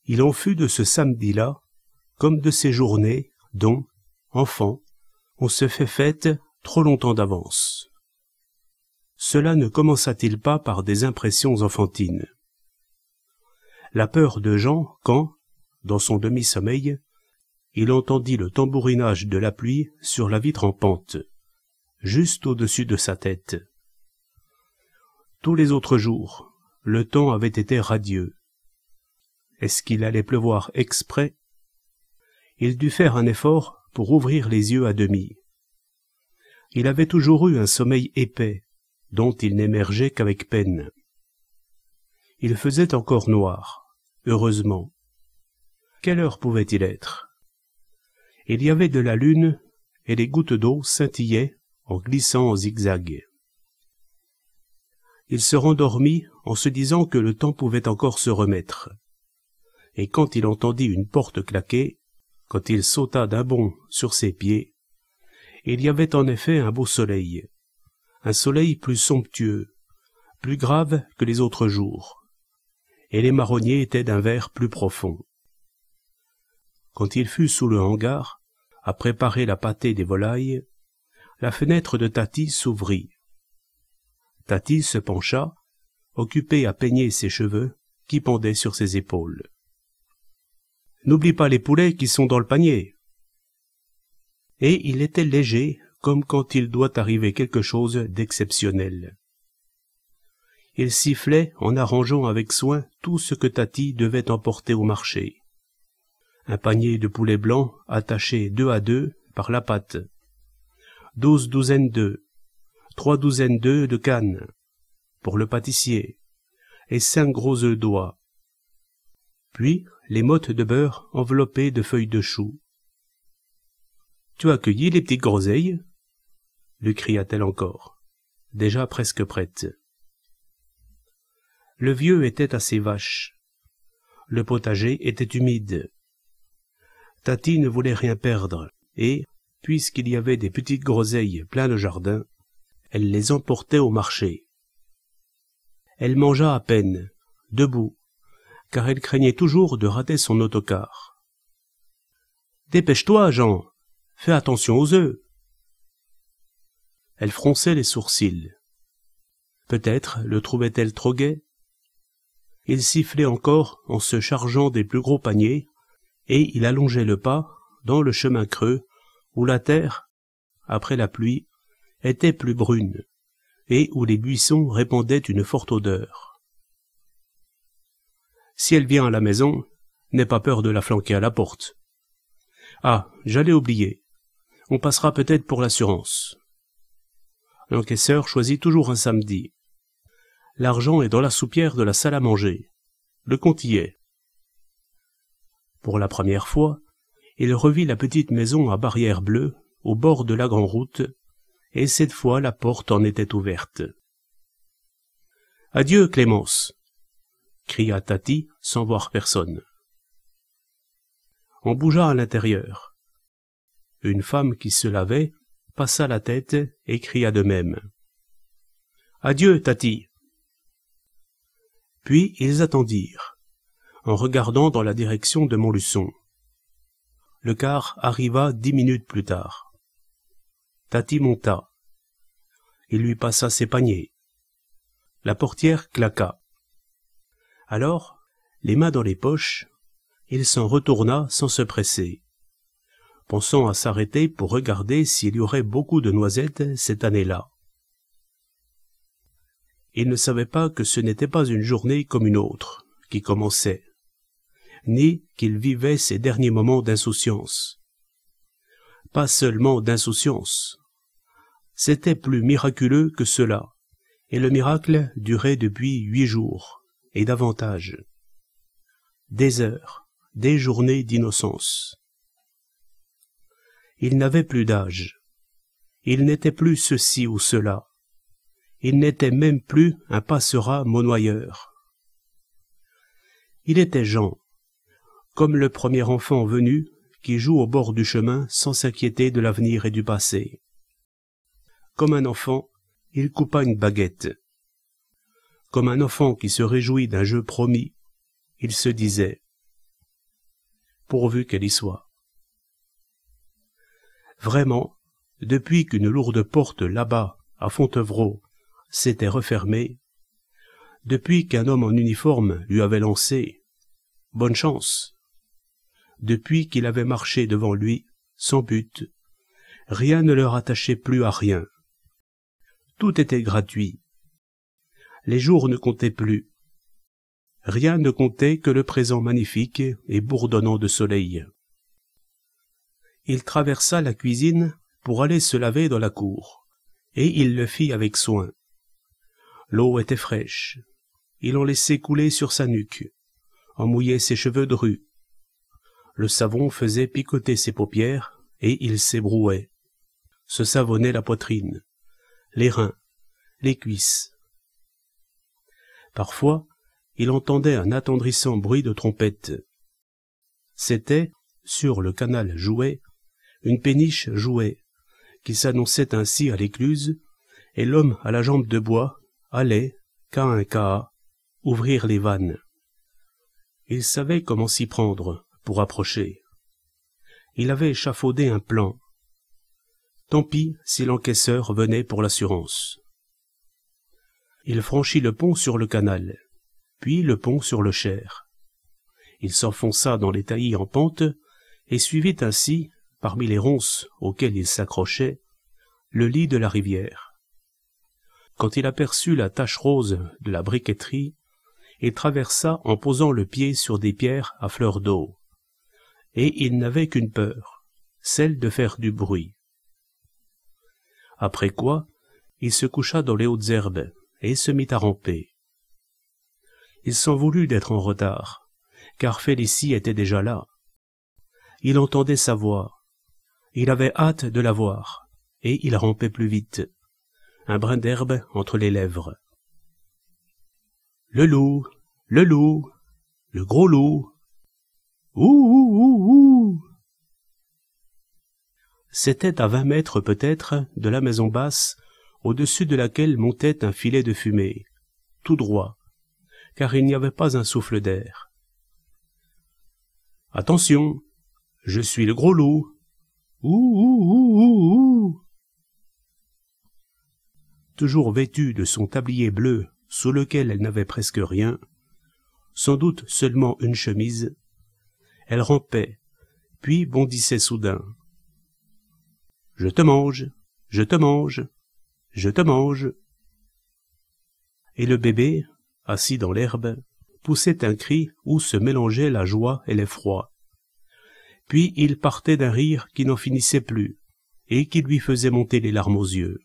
Il en fut de ce samedi-là, comme de ces journées dont, enfant, on se fait fête trop longtemps d'avance. Cela ne commença-t-il pas par des impressions enfantines? La peur de Jean quand, dans son demi-sommeil, il entendit le tambourinage de la pluie sur la vitre en pente, juste au-dessus de sa tête. Tous les autres jours, le temps avait été radieux. Est-ce qu'il allait pleuvoir exprès? Il dut faire un effort pour ouvrir les yeux à demi. Il avait toujours eu un sommeil épais, dont il n'émergeait qu'avec peine. Il faisait encore noir, heureusement. Quelle heure pouvait-il être? Il y avait de la lune, et les gouttes d'eau scintillaient en glissant en zigzag. Il se rendormit en se disant que le temps pouvait encore se remettre. Et quand il entendit une porte claquer, quand il sauta d'un bond sur ses pieds, il y avait en effet un beau soleil, un soleil plus somptueux, plus grave que les autres jours, et les marronniers étaient d'un vert plus profond. Quand il fut sous le hangar, à préparer la pâtée des volailles, la fenêtre de Tati s'ouvrit. Tati se pencha, occupée à peigner ses cheveux qui pendaient sur ses épaules. « N'oublie pas les poulets qui sont dans le panier !» Et il était léger, comme quand il doit arriver quelque chose d'exceptionnel. Il sifflait en arrangeant avec soin tout ce que Tati devait emporter au marché. Un panier de poulets blancs attaché 2 à 2 par la patte, 12 douzaines d'œufs, 3 douzaines d'œufs de canne pour le pâtissier, et 5 gros œufs d'oie. Puis les mottes de beurre enveloppées de feuilles de chou. « Tu as cueilli les petites groseilles ?» lui cria-t-elle encore, déjà presque prête. Le vieux était à ses vaches. Le potager était humide. Tati ne voulait rien perdre, et, puisqu'il y avait des petites groseilles plein le jardin, elle les emportait au marché. Elle mangea à peine, debout, car elle craignait toujours de rater son autocar. « Dépêche-toi, Jean, fais attention aux œufs !» Elle fronçait les sourcils. Peut-être le trouvait-elle trop gai. Il sifflait encore en se chargeant des plus gros paniers, et il allongeait le pas dans le chemin creux où la terre, après la pluie, était plus brune, et où les buissons répandaient une forte odeur. « Si elle vient à la maison, n'aie pas peur de la flanquer à la porte. Ah, j'allais oublier. On passera peut-être pour l'assurance. » L'encaisseur choisit toujours un samedi. L'argent est dans la soupière de la salle à manger. Le compte y est. Pour la première fois, il revit la petite maison à barrière bleue, au bord de la grande route, et cette fois la porte en était ouverte. « Adieu, Clémence !» cria Tati sans voir personne. On bougea à l'intérieur. Une femme qui se lavait passa la tête et cria de même. « Adieu, Tati !» Puis ils attendirent, en regardant dans la direction de Montluçon. Le car arriva 10 minutes plus tard. Tati monta. Il lui passa ses paniers. La portière claqua. Alors, les mains dans les poches, il s'en retourna sans se presser, pensant à s'arrêter pour regarder s'il y aurait beaucoup de noisettes cette année-là. Il ne savait pas que ce n'était pas une journée comme une autre qui commençait, ni qu'il vivait ses derniers moments d'insouciance. Pas seulement d'insouciance. C'était plus miraculeux que cela, et le miracle durait depuis 8 jours, et davantage. Des heures, des journées d'innocence. Il n'avait plus d'âge. Il n'était plus ceci ou cela. Il n'était même plus un passerat monnoyeur. Il était Jean, comme le premier enfant venu qui joue au bord du chemin sans s'inquiéter de l'avenir et du passé. Comme un enfant, il coupa une baguette. Comme un enfant qui se réjouit d'un jeu promis, il se disait pourvu qu'elle y soit. Vraiment, depuis qu'une lourde porte là-bas, à Fontevraud, s'était refermée, depuis qu'un homme en uniforme lui avait lancé « Bonne chance », depuis qu'il avait marché devant lui, sans but, rien ne le rattachait plus à rien. Tout était gratuit. Les jours ne comptaient plus. Rien ne comptait que le présent magnifique et bourdonnant de soleil. Il traversa la cuisine pour aller se laver dans la cour, et il le fit avec soin. L'eau était fraîche. Il en laissait couler sur sa nuque, en mouillait ses cheveux drus. Le savon faisait picoter ses paupières, et il s'ébrouait. Se savonnait la poitrine, les reins, les cuisses. Parfois, il entendait un attendrissant bruit de trompette. C'était, sur le canal Jouet, une péniche Jouet, qui s'annonçait ainsi à l'écluse, et l'homme à la jambe de bois allait, qu'à un cas, ouvrir les vannes. Il savait comment s'y prendre pour approcher. Il avait échafaudé un plan. Tant pis si l'encaisseur venait pour l'assurance. Il franchit le pont sur le canal, puis le pont sur le Cher. Il s'enfonça dans les taillis en pente et suivit ainsi, parmi les ronces auxquelles il s'accrochait, le lit de la rivière. Quand il aperçut la tache rose de la briqueterie, il traversa en posant le pied sur des pierres à fleur d'eau. Et il n'avait qu'une peur, celle de faire du bruit. Après quoi, il se coucha dans les hautes herbes et se mit à ramper. Il s'en voulut d'être en retard, car Félicie était déjà là. Il entendait sa voix. Il avait hâte de la voir, et il rampait plus vite, un brin d'herbe entre les lèvres. Le loup, le loup, le gros loup. Ouh, ouh, ouh, ouh. C'était à 20 mètres peut-être de la maison basse, au-dessus de laquelle montait un filet de fumée, tout droit, car il n'y avait pas un souffle d'air. « Attention, je suis le gros loup. Ouh, ouh, ouh, ouh, ouh. » Toujours vêtue de son tablier bleu, sous lequel elle n'avait presque rien, sans doute seulement une chemise, elle rampait, puis bondissait soudain. « Je te mange, je te mange, je te mange. » Et le bébé, assis dans l'herbe, poussait un cri où se mélangeaient la joie et l'effroi. Puis il partait d'un rire qui n'en finissait plus, et qui lui faisait monter les larmes aux yeux.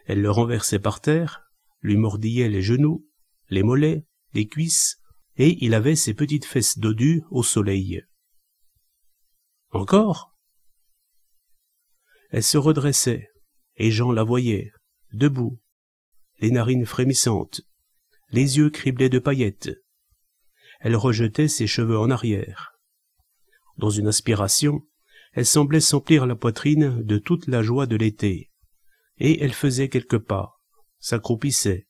Elle le renversait par terre, lui mordillait les genoux, les mollets, les cuisses, et il avait ses petites fesses dodues au soleil. Encore? Elle se redressait, et Jean la voyait, debout, les narines frémissantes, les yeux criblés de paillettes. Elle rejetait ses cheveux en arrière. Dans une aspiration, elle semblait s'emplir la poitrine de toute la joie de l'été, et elle faisait quelques pas, s'accroupissait,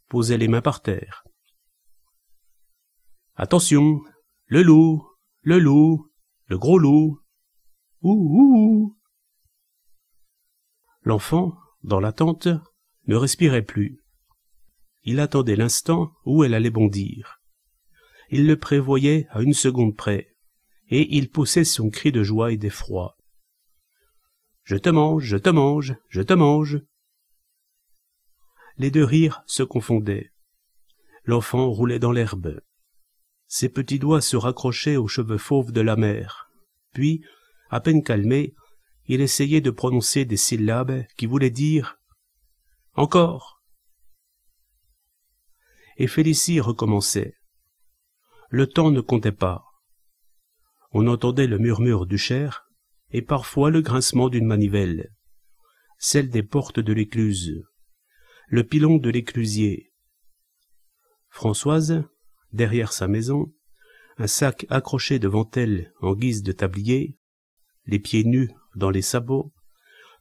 posait les mains par terre. « Attention, le loup, le gros loup. Ouh, ouh, ouh. » L'enfant, dans l'attente, ne respirait plus. Il attendait l'instant où elle allait bondir. Il le prévoyait à une seconde près, et il poussait son cri de joie et d'effroi. « Je te mange, je te mange, je te mange. » Les deux rires se confondaient. L'enfant roulait dans l'herbe. Ses petits doigts se raccrochaient aux cheveux fauves de la mère. Puis, à peine calmé, il essayait de prononcer des syllabes qui voulaient dire « Encore !» Et Félicie recommençait. Le temps ne comptait pas. On entendait le murmure du Cher et parfois le grincement d'une manivelle, celle des portes de l'écluse, le pilon de l'éclusier. Françoise, derrière sa maison, un sac accroché devant elle en guise de tablier, les pieds nus dans les sabots,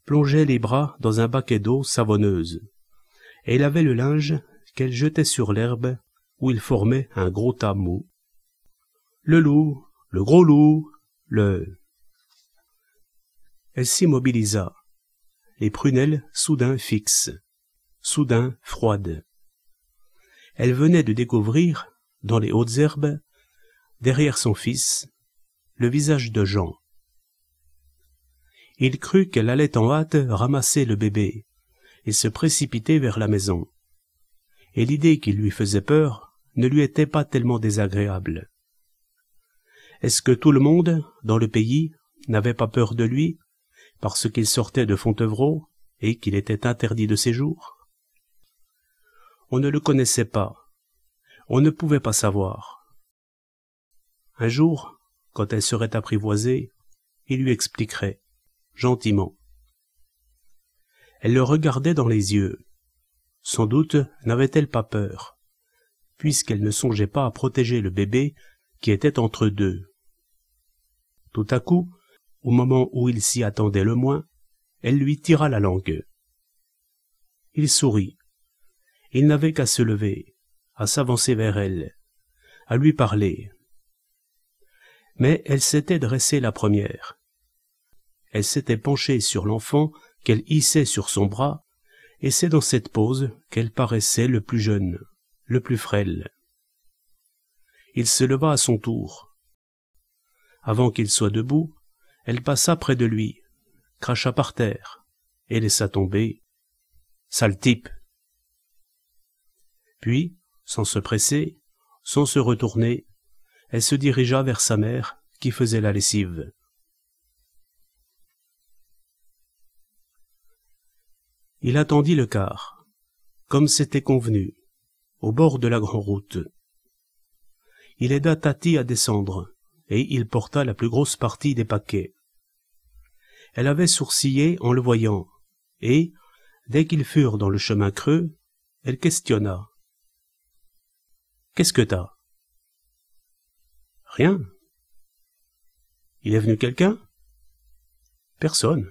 plongeait les bras dans un baquet d'eau savonneuse, et elle avait le linge qu'elle jetait sur l'herbe où il formait un gros tas mou. Le loup, Le gros loup, le... Elle s'immobilisa, les prunelles soudain fixes, soudain froides. Elle venait de découvrir, dans les hautes herbes, derrière son fils, le visage de Jean. Il crut qu'elle allait en hâte ramasser le bébé et se précipiter vers la maison. Et l'idée qui lui faisait peur ne lui était pas tellement désagréable. Est-ce que tout le monde, dans le pays, n'avait pas peur de lui, parce qu'il sortait de Fontevraud et qu'il était interdit de séjour? On ne le connaissait pas. On ne pouvait pas savoir. Un jour, quand elle serait apprivoisée, il lui expliquerait, gentiment. Elle le regardait dans les yeux. Sans doute n'avait-elle pas peur, puisqu'elle ne songeait pas à protéger le bébé qui était entre eux deux. Tout à coup, au moment où il s'y attendait le moins, elle lui tira la langue. Il sourit. Il n'avait qu'à se lever, à s'avancer vers elle, à lui parler. Mais elle s'était dressée la première. Elle s'était penchée sur l'enfant qu'elle hissait sur son bras, et c'est dans cette pose qu'elle paraissait le plus jeune, le plus frêle. Il se leva à son tour. Avant qu'il soit debout, elle passa près de lui, cracha par terre, et laissa tomber « Sale type !» Puis, sans se presser, sans se retourner, elle se dirigea vers sa mère qui faisait la lessive. Il attendit le car, comme c'était convenu, au bord de la grande route. Il aida Tati à descendre, et il porta la plus grosse partie des paquets. Elle avait sourcillé en le voyant, et, dès qu'ils furent dans le chemin creux, elle questionna. « Qu'est-ce que t'as ?»« Rien. »« Il est venu quelqu'un ?»« Personne. »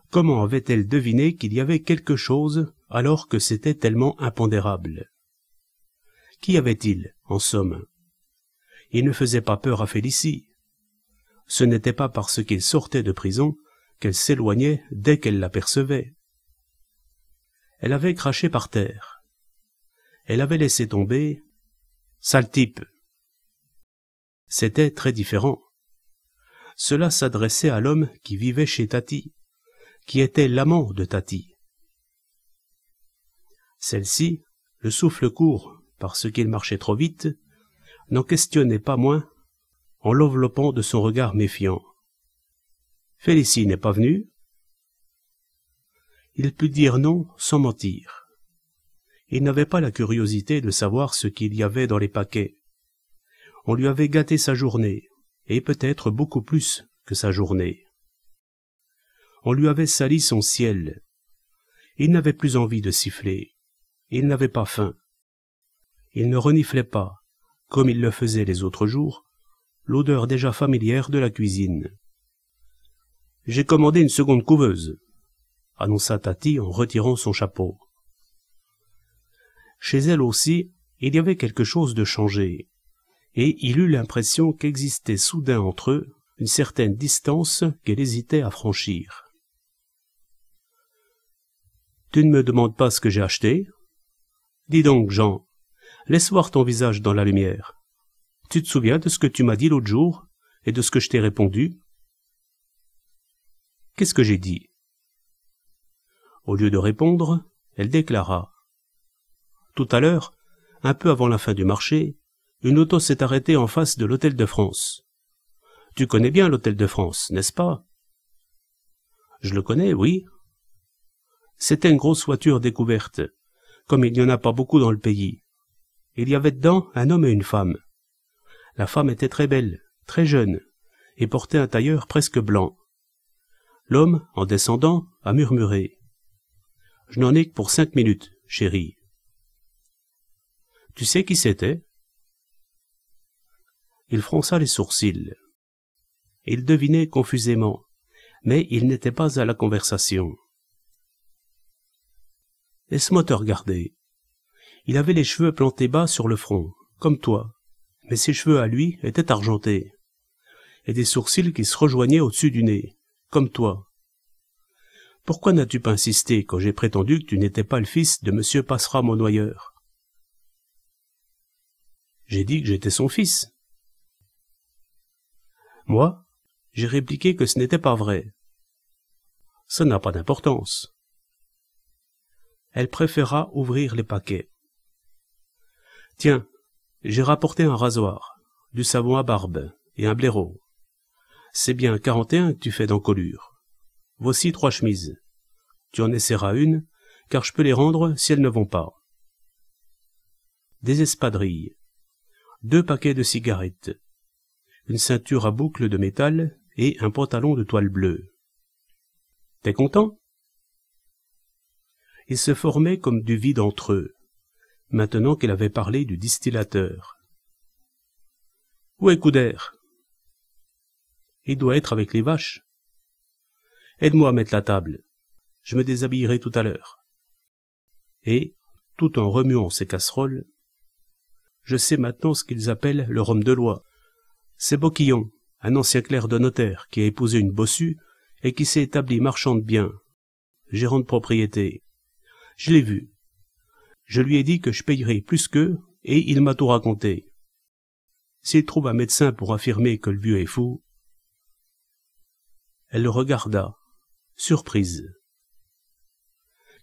Comment avait-elle deviné qu'il y avait quelque chose alors que c'était tellement impondérable? Qu'y avait-il, en somme? Il ne faisait pas peur à Félicie. Ce n'était pas parce qu'il sortait de prison qu'elle s'éloignait dès qu'elle l'apercevait. Elle avait craché par terre. Elle avait laissé tomber « Sale type !» C'était très différent. Cela s'adressait à l'homme qui vivait chez Tati, qui était l'amant de Tati. Celle-ci, le souffle court parce qu'il marchait trop vite, n'en questionnait pas moins en l'enveloppant de son regard méfiant. « Félicie n'est pas venue ?» Il put dire non sans mentir. Il n'avait pas la curiosité de savoir ce qu'il y avait dans les paquets. On lui avait gâté sa journée, et peut-être beaucoup plus que sa journée. On lui avait sali son ciel. Il n'avait plus envie de siffler. Il n'avait pas faim. Il ne reniflait pas, comme il le faisait les autres jours, l'odeur déjà familière de la cuisine. « J'ai commandé une seconde couveuse », annonça Tati en retirant son chapeau. Chez elle aussi, il y avait quelque chose de changé, et il eut l'impression qu'existait soudain entre eux une certaine distance qu'elle hésitait à franchir. « Tu ne me demandes pas ce que j'ai acheté? Dis donc, Jean, laisse voir ton visage dans la lumière. Tu te souviens de ce que tu m'as dit l'autre jour et de ce que je t'ai répondu? » Qu'est-ce que j'ai dit? Au lieu de répondre, elle déclara. Tout à l'heure, un peu avant la fin du marché, une auto s'est arrêtée en face de l'Hôtel de France. Tu connais bien l'Hôtel de France, n'est-ce pas? Je le connais, oui. C'était une grosse voiture découverte, comme il n'y en a pas beaucoup dans le pays. Il y avait dedans un homme et une femme. La femme était très belle, très jeune, et portait un tailleur presque blanc. L'homme, en descendant, a murmuré. « Je n'en ai que pour 5 minutes, chérie. » Tu sais qui c'était? Il fronça les sourcils. Il devinait confusément, mais il n'était pas à la conversation. Laisse-moi te regarder. Il avait les cheveux plantés bas sur le front, comme toi, Mais ses cheveux à lui étaient argentés, et des sourcils qui se rejoignaient au-dessus du nez, comme toi. Pourquoi n'as-tu pas insisté quand j'ai prétendu que tu n'étais pas le fils de monsieur Passera-Monnoyeur? J'ai dit que j'étais son fils. Moi, j'ai répliqué que ce n'était pas vrai. Ça n'a pas d'importance. Elle préféra ouvrir les paquets. Tiens, j'ai rapporté un rasoir, du savon à barbe et un blaireau. C'est bien 41 que tu fais d'encolure. Voici 3 chemises. Tu en essaieras une, car je peux les rendre si elles ne vont pas. Des espadrilles, 2 paquets de cigarettes, une ceinture à boucles de métal et un pantalon de toile bleue. T'es content? Il se formait comme du vide entre eux, maintenant qu'elle avait parlé du distillateur. Où est Coudert? Il doit être avec les vaches. Aide-moi à mettre la table. Je me déshabillerai tout à l'heure. Et, tout en remuant ses casseroles, je sais maintenant ce qu'ils appellent le rhum de loi. C'est Boquillon, un ancien clerc de notaire qui a épousé une bossue et qui s'est établi marchand de biens, gérant de propriété. Je l'ai vu. Je lui ai dit que je payerais plus qu'eux et il m'a tout raconté. S'il trouve un médecin pour affirmer que le vieux est fou... Elle le regarda, surprise.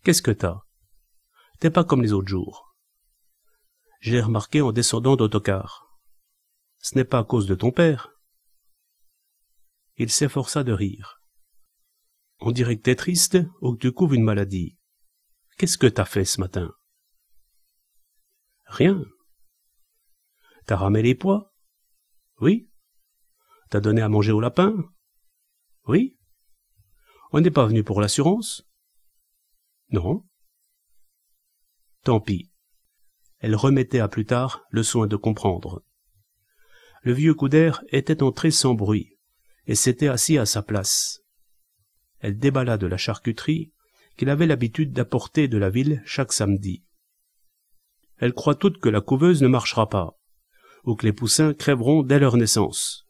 Qu'est-ce que t'as? T'es pas comme les autres jours. Je l'ai remarqué en descendant d'autocar. Ce n'est pas à cause de ton père. Il s'efforça de rire. On dirait que t'es triste ou que tu couvres une maladie. Qu'est-ce que t'as fait ce matin? Rien. T'as ramé les pois? Oui. T'as donné à manger au lapin? Oui. On n'est pas venu pour l'assurance? Non. Tant pis. Elle remettait à plus tard le soin de comprendre. Le vieux Coudert était entré sans bruit, et s'était assis à sa place. Elle déballa de la charcuterie qu'il avait l'habitude d'apporter de la ville chaque samedi. Elle croit toute que la couveuse ne marchera pas, ou que les poussins crèveront dès leur naissance.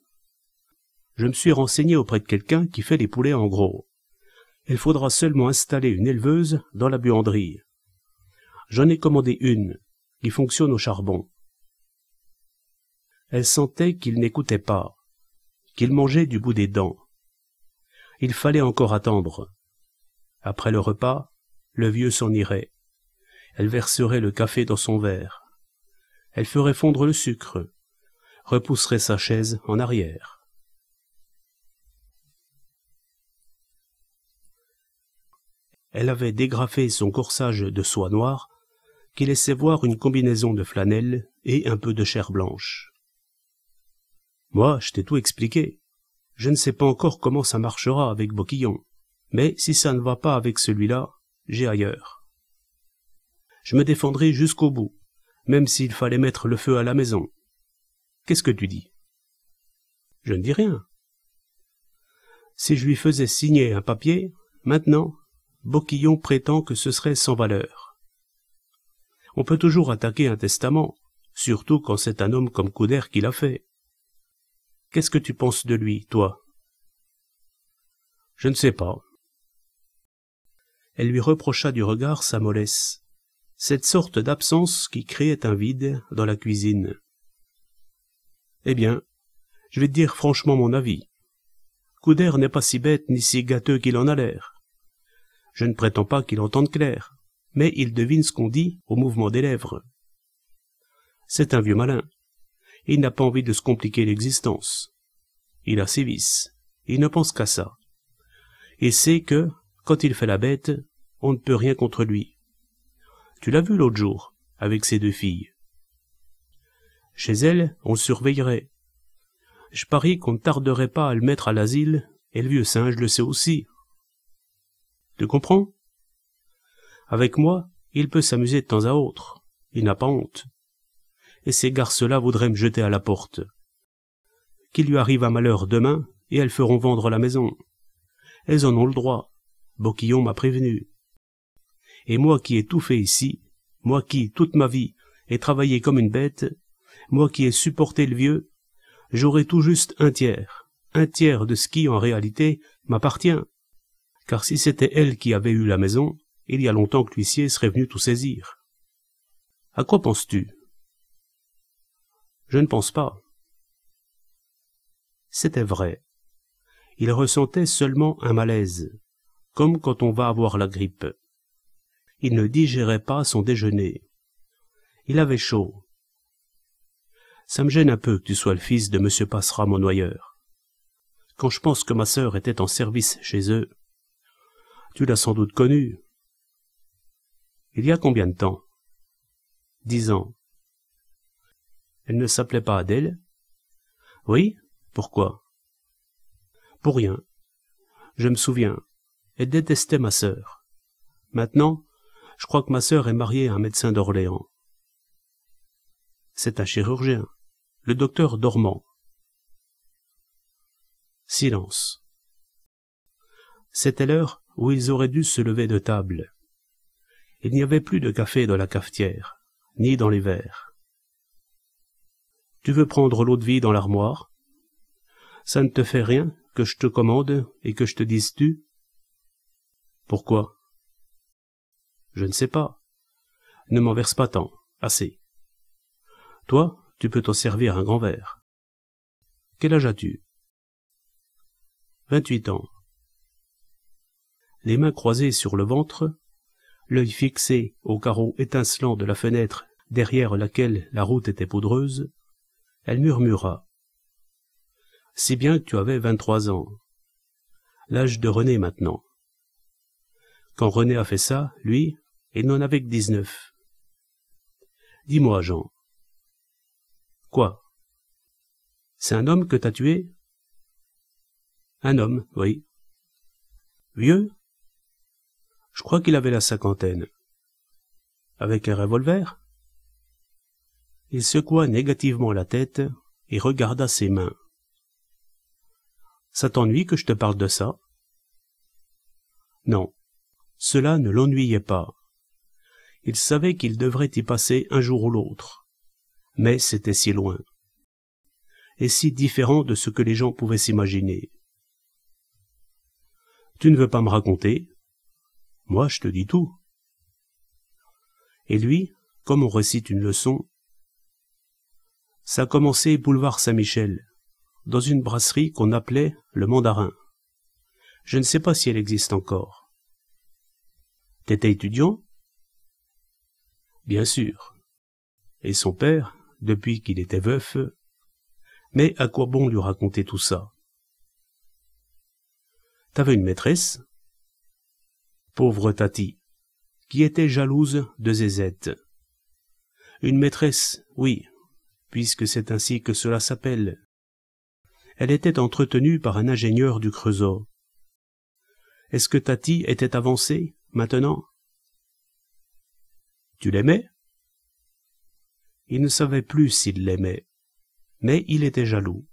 Je me suis renseigné auprès de quelqu'un qui fait les poulets en gros. Il faudra seulement installer une éleveuse dans la buanderie. J'en ai commandé une, qui fonctionne au charbon. Elle sentait qu'il n'écoutait pas, qu'il mangeait du bout des dents. Il fallait encore attendre. Après le repas, le vieux s'en irait. Elle verserait le café dans son verre. Elle ferait fondre le sucre, repousserait sa chaise en arrière. Elle avait dégrafé son corsage de soie noire qui laissait voir une combinaison de flanelle et un peu de chair blanche. Moi, je t'ai tout expliqué. Je ne sais pas encore comment ça marchera avec Boquillon, mais si ça ne va pas avec celui-là, j'ai ailleurs. Je me défendrai jusqu'au bout, même s'il fallait mettre le feu à la maison. Qu'est-ce que tu dis? Je ne dis rien. Si je lui faisais signer un papier, maintenant, Boquillon prétend que ce serait sans valeur. On peut toujours attaquer un testament, surtout quand c'est un homme comme Coudert qui l'a fait. Qu'est-ce que tu penses de lui, toi? Je ne sais pas. Elle lui reprocha du regard sa mollesse, cette sorte d'absence qui créait un vide dans la cuisine. Eh bien, je vais te dire franchement mon avis. Coudert n'est pas si bête ni si gâteux qu'il en a l'air. Je ne prétends pas qu'il entende clair, mais il devine ce qu'on dit au mouvement des lèvres. C'est un vieux malin. Il n'a pas envie de se compliquer l'existence. Il a ses vices. Il ne pense qu'à ça. Il sait que, quand il fait la bête, on ne peut rien contre lui. Tu l'as vu l'autre jour, avec ses 2 filles. Chez elle, on le surveillerait. Je parie qu'on ne tarderait pas à le mettre à l'asile, et le vieux singe le sait aussi. Tu comprends? Avec moi, il peut s'amuser de temps à autre. Il n'a pas honte. Et ces garces-là voudraient me jeter à la porte. Qu'il lui arrive un malheur demain, et elles feront vendre la maison. Elles en ont le droit. Boquillon m'a prévenu. Et moi qui ai tout fait ici, moi qui, toute ma vie, ai travaillé comme une bête, Moi qui ai supporté le vieux, j'aurai tout juste un tiers de ce qui, en réalité, m'appartient. Car si c'était elle qui avait eu la maison, il y a longtemps que l'huissier serait venu tout saisir. À quoi penses-tu? Je ne pense pas. C'était vrai. Il ressentait seulement un malaise, comme quand on va avoir la grippe. Il ne digérait pas son déjeuner. Il avait chaud. Ça me gêne un peu que tu sois le fils de M. Passera, mon noyeur. Quand je pense que ma sœur était en service chez eux, tu l'as sans doute connue. Il y a combien de temps? 10 ans. Elle ne s'appelait pas Adèle? Oui, pourquoi? Pour rien. Je me souviens, elle détestait ma sœur. Maintenant, je crois que ma sœur est mariée à un médecin d'Orléans. C'est un chirurgien, le docteur Dormant. Silence. C'était l'heure où ils auraient dû se lever de table. Il n'y avait plus de café dans la cafetière, ni dans les verres. Tu veux prendre l'eau de vie dans l'armoire? Ça ne te fait rien que je te commande et que je te dise tu? Pourquoi? Je ne sais pas. Ne m'en verse pas tant, assez. Toi, tu peux t'en servir un grand verre. Quel âge as-tu? 28 ans. Les mains croisées sur le ventre, l'œil fixé au carreau étincelant de la fenêtre derrière laquelle la route était poudreuse, elle murmura. Si bien que tu avais 23 ans. L'âge de René maintenant. Quand René a fait ça, lui, il n'en avait que 19. Dis-moi, Jean. Quoi? C'est un homme que t'as tué? Un homme, oui. Vieux? Je crois qu'il avait la cinquantaine. Avec un revolver? Il secoua négativement la tête et regarda ses mains. Ça t'ennuie que je te parle de ça? Non, cela ne l'ennuyait pas. Il savait qu'il devrait y passer un jour ou l'autre. Mais c'était si loin. Et si différent de ce que les gens pouvaient s'imaginer. Tu ne veux pas me raconter? Moi, je te dis tout. Et lui, comme on récite une leçon, ça a commencé boulevard Saint-Michel, dans une brasserie qu'on appelait le Mandarin. Je ne sais pas si elle existe encore. T'étais étudiant? Bien sûr. Et son père, depuis qu'il était veuf, mais à quoi bon lui raconter tout ça? T'avais une maîtresse? Pauvre Tati, qui était jalouse de Zézette. Une maîtresse, oui, puisque c'est ainsi que cela s'appelle. Elle était entretenue par un ingénieur du Creusot. Est-ce que Tati était avancée, maintenant? Tu l'aimais? Il ne savait plus s'il l'aimait, mais il était jaloux.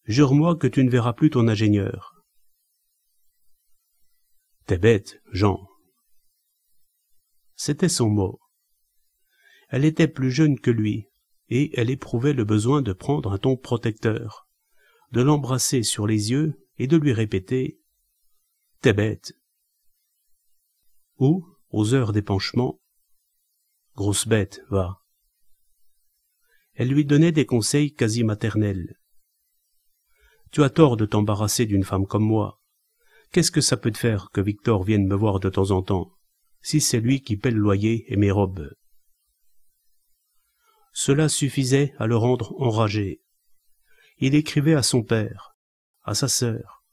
Jure-moi que tu ne verras plus ton ingénieur. T'es bête, Jean. C'était son mot. Elle était plus jeune que lui, et elle éprouvait le besoin de prendre un ton protecteur, de l'embrasser sur les yeux et de lui répéter « T'es bête !» Ou, aux heures d'épanchement, « Grosse bête, va !» Elle lui donnait des conseils quasi maternels. « Tu as tort de t'embarrasser d'une femme comme moi. Qu'est-ce que ça peut te faire que Victor vienne me voir de temps en temps, si c'est lui qui paie le loyer et mes robes ?» Cela suffisait à le rendre enragé. Il écrivait à son père, à sa sœur.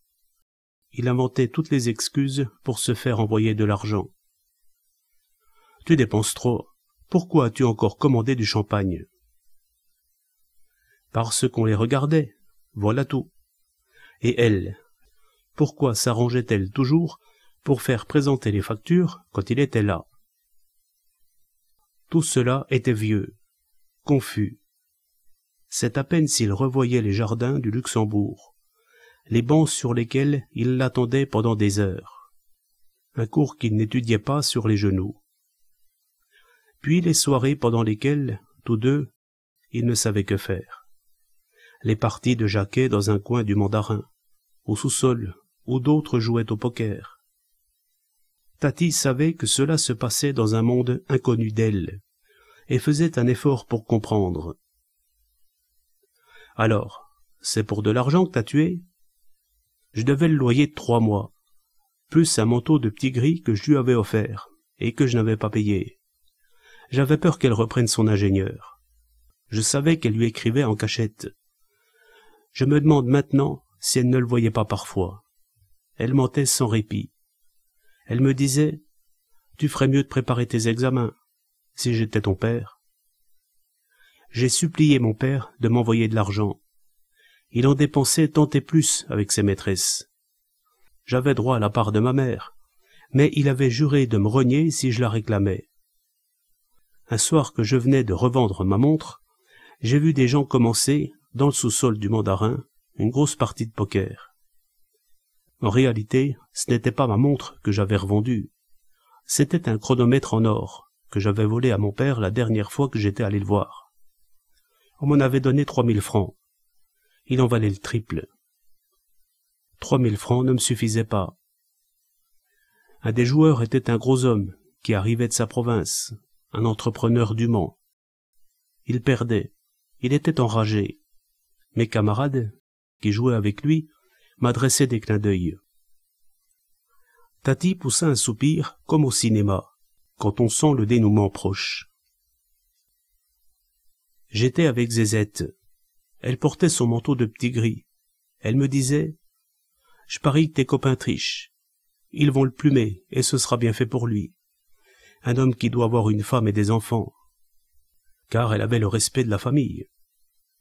Il inventait toutes les excuses pour se faire envoyer de l'argent. « Tu dépenses trop. Pourquoi as-tu encore commandé du champagne ?»« Parce qu'on les regardait, voilà tout. Et elle, pourquoi s'arrangeait-elle toujours pour faire présenter les factures quand il était là? Tout cela était vieux, confus. C'est à peine s'il revoyait les jardins du Luxembourg, les bancs sur lesquels il l'attendait pendant des heures, un cours qu'il n'étudiait pas sur les genoux. Puis les soirées pendant lesquelles, tous deux, il ne savait que faire. Les parties de Jacquet dans un coin du Mandarin, au sous-sol, où d'autres jouaient au poker. Tati savait que cela se passait dans un monde inconnu d'elle, et faisait un effort pour comprendre. « Alors, c'est pour de l'argent que t'as tué ?» Je devais le loyer de 3 mois, plus un manteau de petit gris que je lui avais offert, et que je n'avais pas payé. J'avais peur qu'elle reprenne son ingénieur. Je savais qu'elle lui écrivait en cachette. Je me demande maintenant si elle ne le voyait pas parfois. Elle mentait sans répit. Elle me disait « Tu ferais mieux de préparer tes examens, si j'étais ton père. » J'ai supplié mon père de m'envoyer de l'argent. Il en dépensait tant et plus avec ses maîtresses. J'avais droit à la part de ma mère, mais il avait juré de me rogner si je la réclamais. Un soir que je venais de revendre ma montre, j'ai vu des gens commencer, dans le sous-sol du Mandarin, une grosse partie de poker. En réalité, ce n'était pas ma montre que j'avais revendue. C'était un chronomètre en or, que j'avais volé à mon père la dernière fois que j'étais allé le voir. On m'en avait donné 3000 francs. Il en valait le triple. 3000 francs ne me suffisaient pas. Un des joueurs était un gros homme qui arrivait de sa province, un entrepreneur du Mans. Il perdait, il était enragé. Mes camarades, qui jouaient avec lui, m'adressaient des clins d'œil. Tati poussa un soupir comme au cinéma, quand on sent le dénouement proche. J'étais avec Zézette. Elle portait son manteau de petit gris. Elle me disait « Je parie que tes copains trichent. Ils vont le plumer, et ce sera bien fait pour lui. Un homme qui doit avoir une femme et des enfants. » Car elle avait le respect de la famille.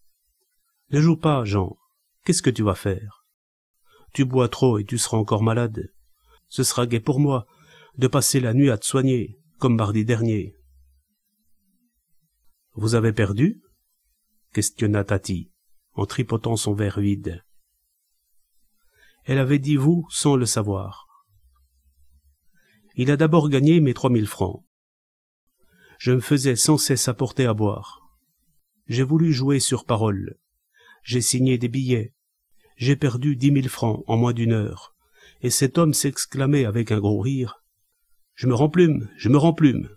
« Ne joue pas, Jean. Qu'est-ce que tu vas faire? Tu bois trop et tu seras encore malade. Ce sera gai pour moi de passer la nuit à te soigner, comme mardi dernier. »« Vous avez perdu ?» questionna Tati, en tripotant son verre vide. Elle avait dit « vous » sans le savoir. Il a d'abord gagné mes 3000 francs. Je me faisais sans cesse apporter à boire. J'ai voulu jouer sur parole. J'ai signé des billets. J'ai perdu 10 000 francs en moins d'1 heure. Et cet homme s'exclamait avec un gros rire. « Je me remplume.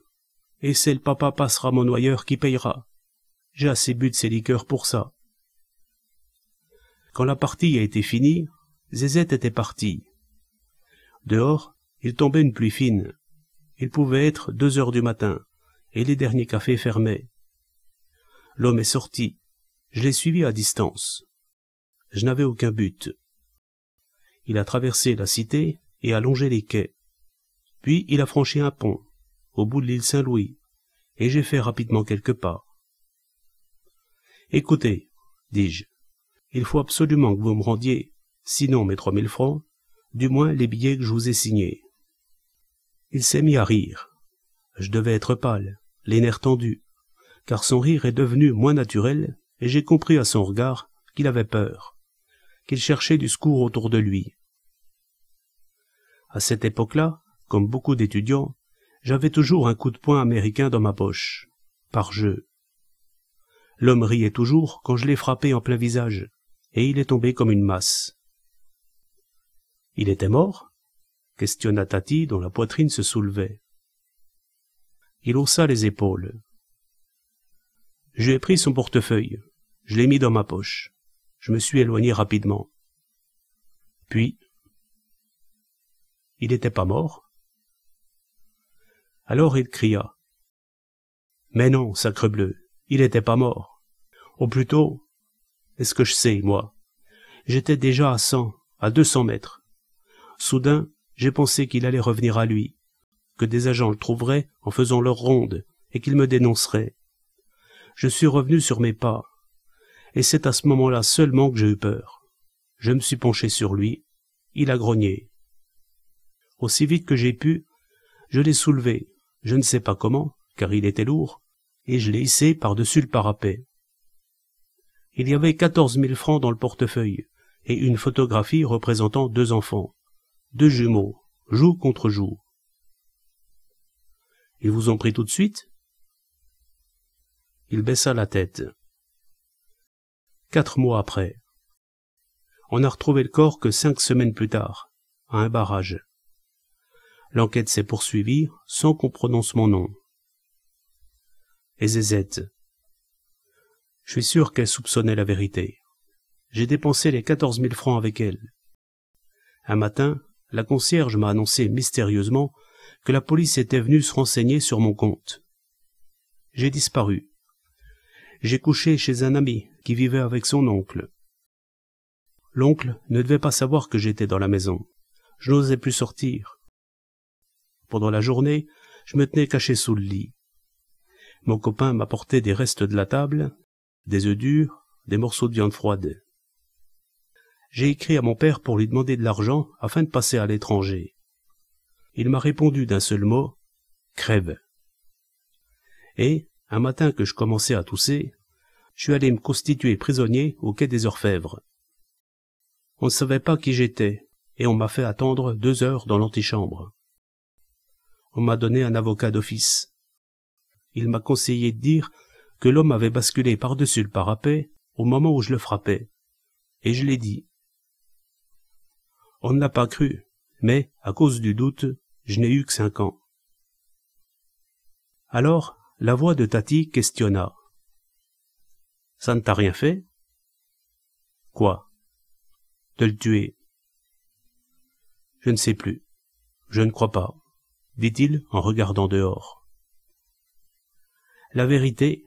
Et c'est le papa passera mon noyeur qui payera. J'ai assez bu de ces liqueurs pour ça. » Quand la partie a été finie, Zézette était partie. Dehors, il tombait une pluie fine. Il pouvait être 2 heures du matin, et les derniers cafés fermaient. L'homme est sorti. Je l'ai suivi à distance. Je n'avais aucun but. Il a traversé la cité et a longé les quais. Puis il a franchi un pont, au bout de l'île Saint-Louis, et j'ai fait rapidement quelques pas. « Écoutez, dis-je, il faut absolument que vous me rendiez, sinon mes 3000 francs, du moins les billets que je vous ai signés. » Il s'est mis à rire. Je devais être pâle, les nerfs tendus, car son rire est devenu moins naturel, et j'ai compris à son regard qu'il avait peur, qu'il cherchait du secours autour de lui. À cette époque-là, comme beaucoup d'étudiants, j'avais toujours un coup de poing américain dans ma poche, par jeu. L'homme riait toujours quand je l'ai frappé en plein visage, et il est tombé comme une masse. « Il était mort ?» questionna Tati, dont la poitrine se soulevait. Il haussa les épaules. Je lui ai pris son portefeuille, je l'ai mis dans ma poche. Je me suis éloigné rapidement. Puis, il n'était pas mort. Alors il cria. Mais non, sacrebleu, il n'était pas mort. Ou plutôt, est-ce que je sais, moi? J'étais déjà à 100, à 200 mètres. Soudain, j'ai pensé qu'il allait revenir à lui, que des agents le trouveraient en faisant leur ronde et qu'ils me dénonceraient. Je suis revenu sur mes pas, et c'est à ce moment-là seulement que j'ai eu peur. Je me suis penché sur lui, il a grogné. Aussi vite que j'ai pu, je l'ai soulevé, je ne sais pas comment, car il était lourd, et je l'ai hissé par-dessus le parapet. Il y avait 14 000 francs dans le portefeuille, et une photographie représentant 2 enfants, 2 jumeaux, joue contre joue. Ils vous ont pris tout de suite? Il baissa la tête. 4 mois après. On n'a retrouvé le corps que 5 semaines plus tard, à un barrage. L'enquête s'est poursuivie sans qu'on prononce mon nom. Et Zézette. Je suis sûr qu'elle soupçonnait la vérité. J'ai dépensé les 14 000 francs avec elle. Un matin, la concierge m'a annoncé mystérieusement que la police était venue se renseigner sur mon compte. J'ai disparu. J'ai couché chez un ami qui vivait avec son oncle. L'oncle ne devait pas savoir que j'étais dans la maison. Je n'osais plus sortir. Pendant la journée, je me tenais caché sous le lit. Mon copain m'apportait des restes de la table, des œufs durs, des morceaux de viande froide. J'ai écrit à mon père pour lui demander de l'argent afin de passer à l'étranger. Il m'a répondu d'un seul mot, « Crève ». Et, un matin que je commençais à tousser, je suis allé me constituer prisonnier au quai des Orfèvres. On ne savait pas qui j'étais, et on m'a fait attendre 2 heures dans l'antichambre. On m'a donné un avocat d'office. Il m'a conseillé de dire que l'homme avait basculé par-dessus le parapet au moment où je le frappais, et je l'ai dit. On ne l'a pas cru, mais, à cause du doute, je n'ai eu que 5 ans. Alors, la voix de Tati questionna. « Ça ne t'a rien fait ?»« Quoi ? De le tuer ?»« Je ne sais plus. Je ne crois pas, » dit-il en regardant dehors. La vérité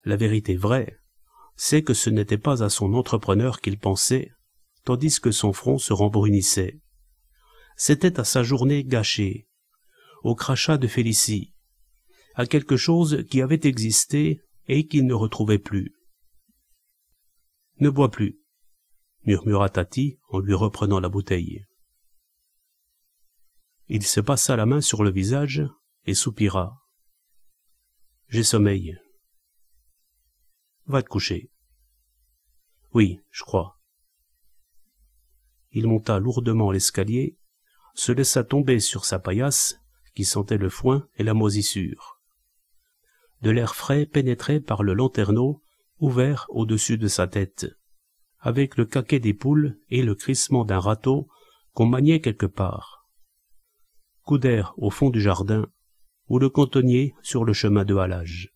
vraie, c'est que ce n'était pas à son entrepreneur qu'il pensait, tandis que son front se rembrunissait. C'était à sa journée gâchée, au crachat de Félicie, à quelque chose qui avait existé et qu'il ne retrouvait plus. « Ne bois plus, » murmura Tati en lui reprenant la bouteille. Il se passa la main sur le visage et soupira. « J'ai sommeil. »« Va te coucher. »« Oui, je crois. » Il monta lourdement l'escalier, se laissa tomber sur sa paillasse qui sentait le foin et la moisissure. De l'air frais pénétrait par le lanterneau ouvert au-dessus de sa tête, avec le caquet des poules et le crissement d'un râteau qu'on maniait quelque part. Coup d'air au fond du jardin, ou le cantonnier sur le chemin de halage.